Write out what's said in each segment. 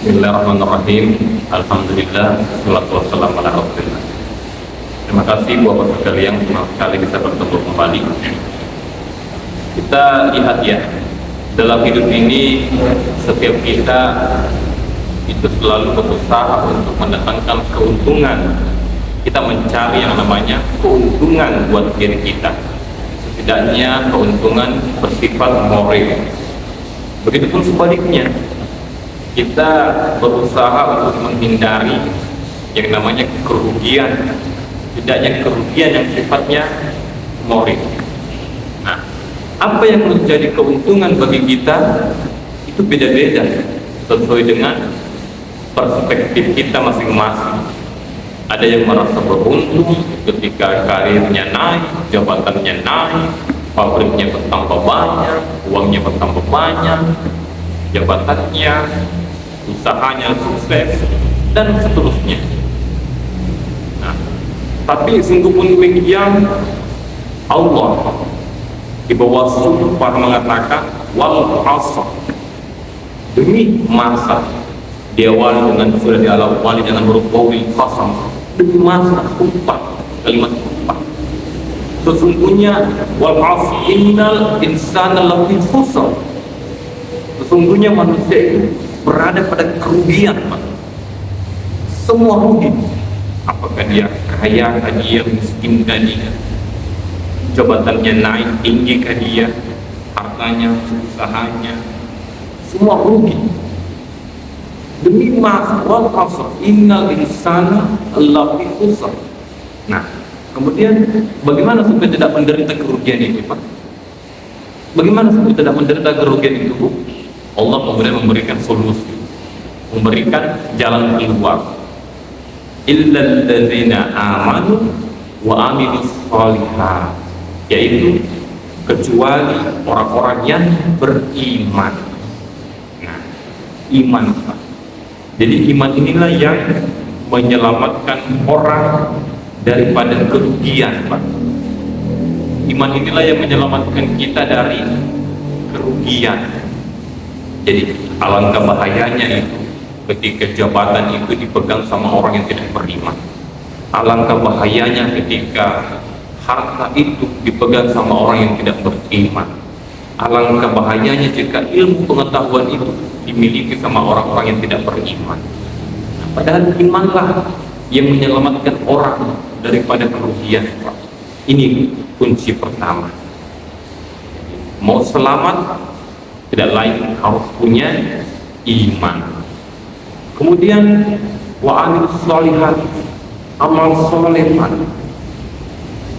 Bismillahirrahmanirrahim. Alhamdulillah, wassalatu wassalamu ala rasulillah. Terima kasih buat sekalian, senang sekali bisa bertemu kembali. Kita lihat ya, dalam hidup ini setiap kita itu selalu berusaha untuk mendatangkan keuntungan. Kita mencari yang namanya keuntungan buat diri kita. Setidaknya keuntungan bersifat moral. Begitupun sebaliknya, kita berusaha untuk menghindari yang namanya kerugian, setidaknya kerugian yang sifatnya moral. Nah, apa yang menjadi keuntungan bagi kita itu beda-beda sesuai dengan perspektif kita masing-masing. Ada yang merasa beruntung ketika karirnya naik, jabatannya naik, pabriknya bertambah banyak, uangnya bertambah banyak, jabatannya, usahanya sukses, dan seterusnya. Nah, tapi sungguh pun demikian, Allah di bawah sumpah mengatakan wal asr, demi masa, diawali dengan sudah diawali dengan huruf wawil qasam, demi masa, sumpah, kalimat sumpah. Sesungguhnya wal asr innal insana lafi khusr, sesungguhnya manusia itu berada pada kerugian, Pak. Semua rugi. Apakah dia kaya kah dia, miskin kah dia, jabatannya naik tinggi kah dia, hartanya, usahanya, semua rugi. Demi masa wal asr innal insana lafi khusr. Nah, kemudian bagaimana supaya tidak menderita kerugian itu, Pak? Bagaimana supaya tidak menderita kerugian itu, Bu? Allah kemudian memberikan solusi, memberikan jalan keluar. Illal ladzina amanu wa amilus shalihat, yaitu kecuali orang-orang yang beriman. Nah, iman, Pak. Jadi iman inilah yang menyelamatkan orang daripada kerugian, Pak. Iman inilah yang menyelamatkan kita dari kerugian. Jadi alangkah bahayanya itu ketika jabatan itu dipegang sama orang yang tidak beriman. Alangkah bahayanya ketika harta itu dipegang sama orang yang tidak beriman. Alangkah bahayanya jika ilmu pengetahuan itu dimiliki sama orang-orang yang tidak beriman. Padahal imanlah yang menyelamatkan orang daripada kerugian, Pak. Ini kunci pertama. Mau selamat, tidak lain harus punya iman. Kemudian wa amilus shalihat, amal soleh,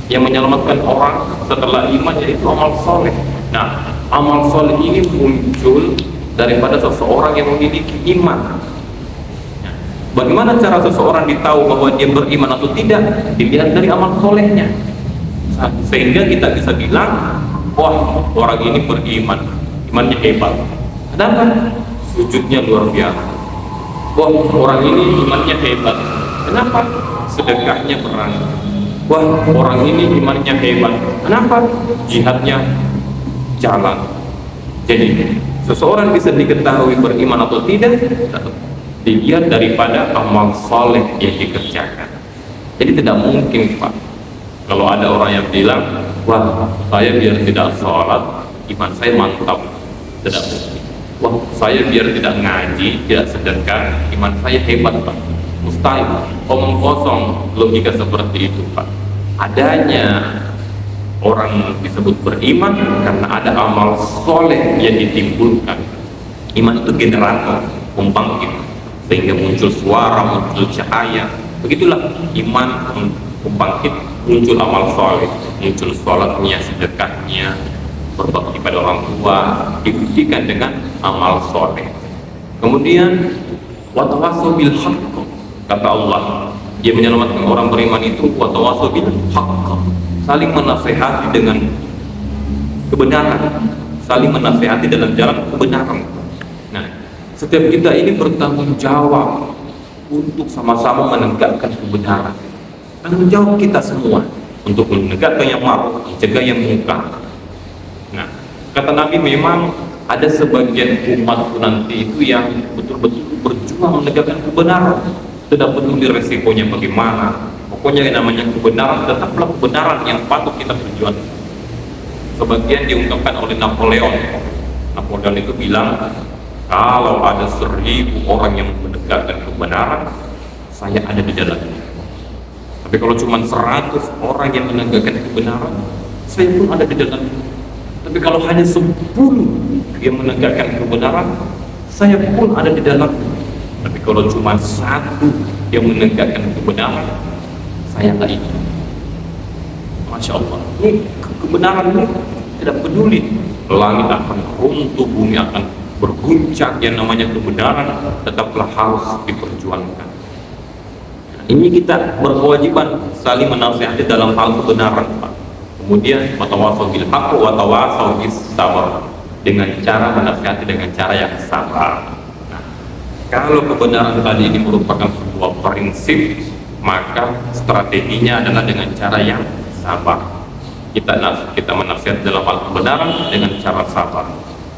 yang menyelamatkan orang setelah iman yaitu amal soleh. Nah, amal soleh ini muncul daripada seseorang yang memiliki iman. Nah, bagaimana cara seseorang ditahu bahwa dia beriman atau tidak? Dilihat dari amal solehnya. Sehingga kita bisa bilang, wah, orang ini beriman, imannya hebat. Kenapa? Sujudnya luar biasa. Wah, orang ini imannya hebat. Kenapa? Sedekahnya berani. Wah, orang ini imannya hebat. Kenapa? Jihadnya jalan. Jadi, seseorang bisa diketahui beriman atau tidak dilihat daripada amal soleh yang dikerjakan. Jadi tidak mungkin, Pak, kalau ada orang yang bilang, wah, saya biar tidak sholat, iman saya mantap. Tidak mungkin. Wah, saya biar tidak ngaji, tidak sedekah, iman saya hebat, Pak. Mustahil. Omong kosong logika seperti itu, Pak. Adanya orang disebut beriman karena ada amal soleh yang ditimbulkan. Iman itu generator, pembangkit, sehingga muncul suara, muncul cahaya. Begitulah iman pembangkit, muncul amal soleh, muncul sholatnya, sedekahnya, berbakti pada orang tua, dibuktikan dengan amal soleh. Kemudian watawasau bil haqq, kata Allah, dia menyelamatkan orang beriman itu watawasau bil haqq, saling menasehati dengan kebenaran, saling menasehati dalam jalan kebenaran. Nah, setiap kita ini bertanggung jawab untuk sama-sama menegakkan kebenaran. Tanggung jawab kita semua untuk menegakkan yang ma'ruf, mencegah yang munkar. Nah, kata Nabi, memang ada sebagian umat nanti itu yang betul-betul berjuang menegakkan kebenaran, tidak peduli resikonya bagaimana. Pokoknya yang namanya kebenaran tetaplah kebenaran yang patut kita perjuangkan. Sebagian diungkapkan oleh Napoleon. Napoleon itu bilang, kalau ada 1000 orang yang menegakkan kebenaran, saya ada di dalamnya. Tapi kalau cuma 100 orang yang menegakkan kebenaran, saya pun ada di dalamnya. Tapi kalau hanya 10 yang menegakkan kebenaran, saya pun ada di dalamnya. Tapi kalau cuma 1 yang menegakkan kebenaran, saya nggak ikut. Masya Allah, ini kebenaran ini tidak peduli langit akan runtuh, bumi akan berguncang, yang namanya kebenaran tetaplah harus diperjuangkan. Ini kita berkewajiban saling menasihati dalam hal kebenaran, Pak. Kemudian watawasau bil haqq wa tawasau bis sabr, dengan cara menasihati dengan cara yang sabar. Nah, kalau kebenaran tadi ini merupakan sebuah prinsip, maka strateginya adalah dengan cara yang sabar. Kita menasihat dalam hal kebenaran dengan cara sabar.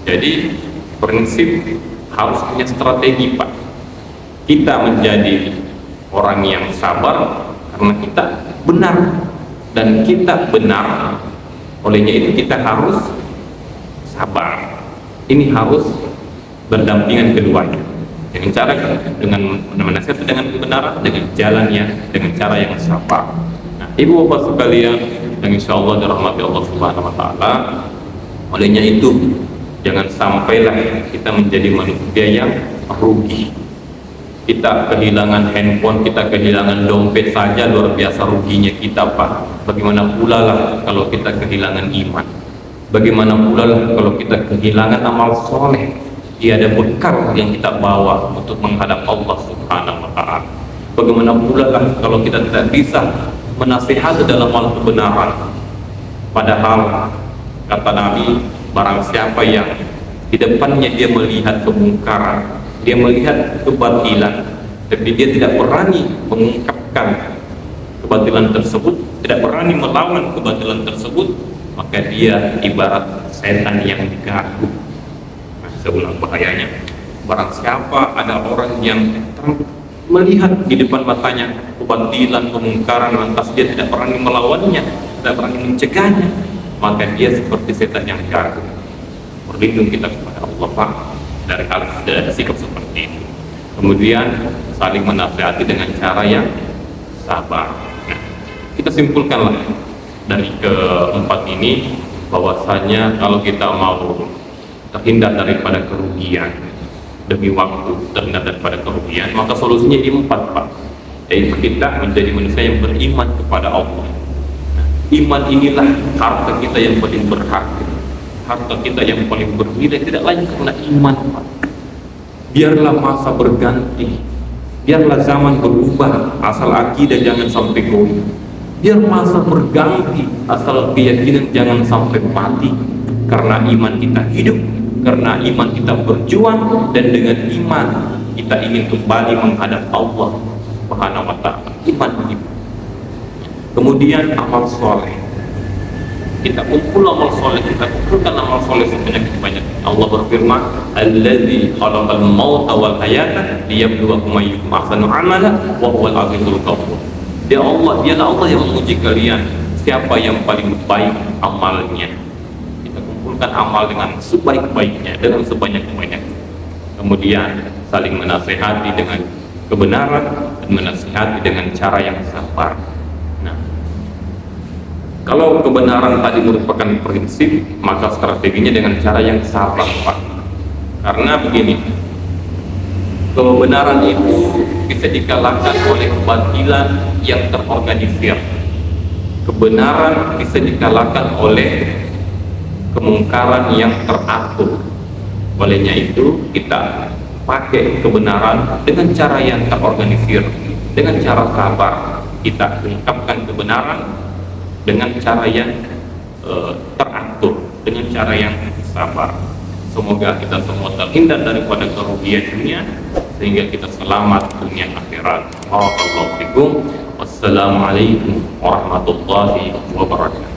Jadi prinsip harus punya strategi, Pak. Kita menjadi orang yang sabar karena kita benar, dan kita benar, olehnya itu kita harus sabar. Ini harus berdampingan keduanya. Dengan cara menasihat dengan kebenaran, dengan jalannya, dengan cara yang sabar. Nah, ibu bapak sekalian, yang insya Allah dirahmati Allah Subhanahu Wa Taala, olehnya itu jangan sampailah kita menjadi manusia yang rugi. Kita kehilangan handphone, kita kehilangan dompet saja luar biasa ruginya kita, Pak. Bagaimana pula lah kalau kita kehilangan iman? Bagaimana pula lah kalau kita kehilangan amal soleh? Tiada bekal yang kita bawa untuk menghadap Allah Subhanahu Wa Taala. Bagaimana pula lah kalau kita tidak bisa menasihati dalam hal kebenaran? Padahal kata Nabi, barang siapa yang di depannya dia melihat kemungkaran, dia melihat kebatilan, tapi dia tidak berani mengungkapkan kebatilan tersebut, tidak berani melawan kebatilan tersebut, maka dia ibarat setan yang digagu. Nah, saya ulang bahayanya, barang siapa ada orang yang melihat di depan matanya kebatilan, kemungkaran, lantas dia tidak berani melawannya, tidak berani mencegahnya, maka dia seperti setan yang digagu. Berlindung kita kepada Allah, Pak, dari hal sikap seperti itu. Kemudian saling menasihati dengan cara yang sabar. Nah, kita simpulkanlah dari keempat ini bahwasanya kalau kita mau terhindar daripada kerugian demi waktu, terhindar daripada kerugian, maka solusinya di 4, Pak, yaitu kita menjadi manusia yang beriman kepada Allah. Nah, iman inilah harta kita yang paling berharga, harta kita yang paling bernilai, tidak lain karena iman, Pak. Biarlah masa berganti, biarlah zaman berubah, asal akidah jangan sampai goyah. Biar masa berganti, asal keyakinan jangan sampai mati. Karena iman kita hidup, karena iman kita berjuang, dan dengan iman kita ingin kembali menghadap Allah Subhanahu Wa Taala. Iman ini. Kemudian amal soleh. Kita kumpul amal soleh, kita kumpulkan amal soleh sebanyak-banyak. Allah berfirman, "Allazi khalaqal mauta wal hayata liyabluwakum ayyukum ahsanu amala wa huwal azizul ghafur." Dialah Allah yang menguji kalian siapa yang paling baik amalnya. Kita kumpulkan amal dengan sebaik-baiknya, dengan sebanyak-banyaknya. Kemudian saling menasihati dengan kebenaran dan menasihati dengan cara yang sabar. Nah, kalau kebenaran tadi merupakan prinsip, maka strateginya dengan cara yang sabar, Pak. Karena begini, kebenaran itu bisa dikalahkan oleh kebatilan yang terorganisir. Kebenaran bisa dikalahkan oleh kemungkaran yang teratur. Olehnya itu kita pakai kebenaran dengan cara yang terorganisir, dengan cara sabar. Kita ungkapkan kebenaran dengan cara yang teratur, dengan cara yang sabar. Semoga kita semua terhindar daripada kerugian dunia, sehingga kita selamat dunia akhirat. Barakallahu fikum. Wassalamualaikum warahmatullahi wabarakatuh.